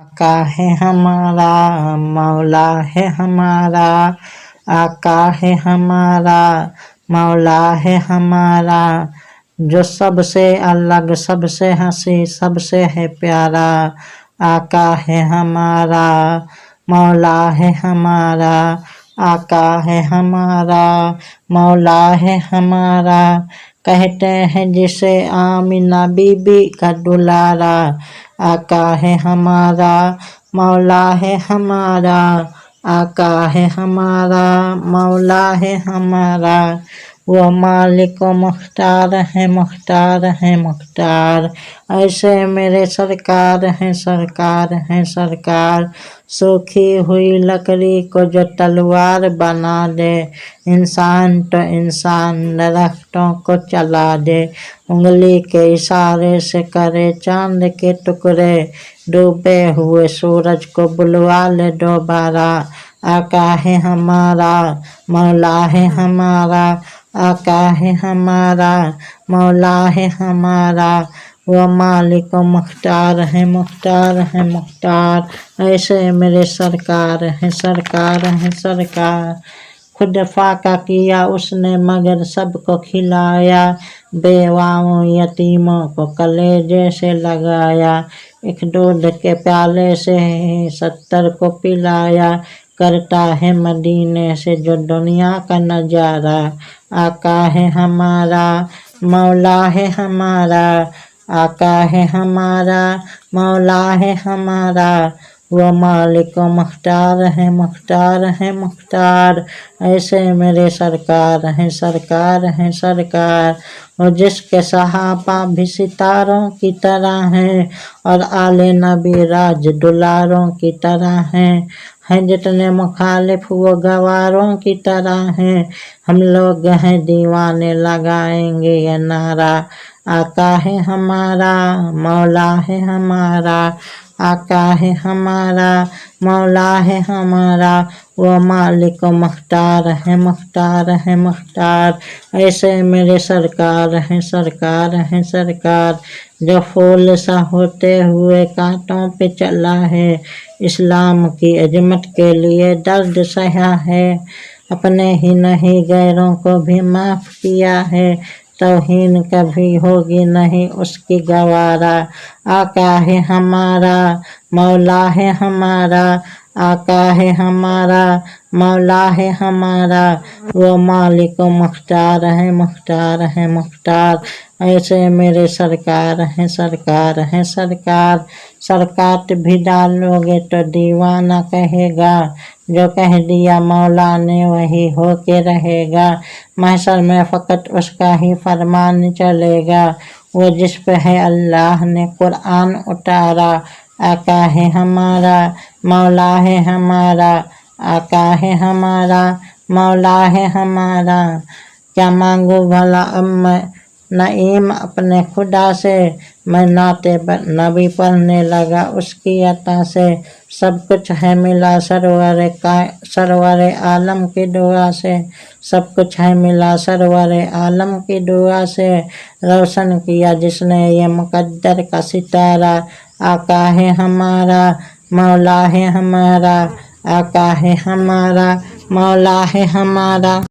आका है हमारा, मौला है हमारा। आका है हमारा, मौला है हमारा। जो सबसे अलग, सबसे हंसी, सबसे है प्यारा। आका है हमारा, मौला है हमारा। आका है हमारा, मौला है हमारा। कहते हैं जिसे आमिना बीबी का दुलारा। आका है हमारा, मौला है हमारा। आका है हमारा, मौला है हमारा। वो मालिक मुख्तार है, मुख्तार है, मुख्तार। ऐसे मेरे सरकार हैं, सरकार हैं, सरकार। सूखी हुई लकड़ी को जो तलवार बना दे, इंसान तो इंसान दरख्तों को चला दे। उंगली के इशारे से करे चांद के टुकड़े, डूबे हुए सूरज को बुलवा ले दोबारा। आका है हमारा, मौला है हमारा। आका है हमारा, मौला है हमारा। वो मालिक मुख्तार है, मुख्तार है, मुख्तार। ऐसे मेरे सरकार है, सरकार है, सरकार। खुद फाका किया उसने मगर सबको खिलाया। बेवाओं यतीमों को कलेजे से लगाया। एक दूध के प्याले से 70 को पिलाया। करता है मदीने से जो दुनिया का नजारा। आका है हमारा, मौला है हमारा। आका है हमारा, मौला है हमारा। वो मालिक मुख्तार है, मुख्तार है, मुख्तार। ऐसे मेरे सरकार हैं, सरकार हैं, सरकार। और जिसके सहाबा भी सितारों की तरह हैं, और आले नबी राज दुलारों की तरह हैं जितने मुखालिफ वो गवारों की तरह हैं। हम लोग हैं दीवाने लगाएंगे ये नारा। आका है हमारा, मौला है हमारा। आका है हमारा, मौला है हमारा। वो मालिक मुख्तार है, मुख्तार है, मुख्तार। ऐसे मेरे सरकार हैं, सरकार हैं, सरकार। जो फूल सा होते हुए कांटों पे चला है, इस्लाम की अजमत के लिए दर्द सहा है। अपने ही नहीं गैरों को भी माफ किया है। तौहीन कभी होगी नहीं उसकी गवारा। आका है हमारा, मौला है हमारा। आका है हमारा, मौला है हमारा। वो मालिक मुख्तार है, मुख्तार है, मुख्तार। ऐसे मेरे सरकार हैं, सरकार हैं, सरकार। सरकात भी डालोगे तो दीवाना कहेगा। जो कह दिया मौला ने वही होके रहेगा। महशर में फकत उसका ही फरमान चलेगा। वो जिस पे है अल्लाह ने कुरान उतारा। आका है हमारा, मौला है हमारा। आका है हमारा, मौला है हमारा। क्या मांगू भला अब मैं नईम अपने खुदा से। मैं नाते नबी पढ़ने लगा उसकी अता से। सब कुछ है मिला सरवर आलम की दुआ से। सब कुछ है मिला सरवर आलम की दुआ से। रोशन किया जिसने ये मुकद्दर का सितारा। आका है हमारा, मौला है हमारा। आका है हमारा, मौला है हमारा।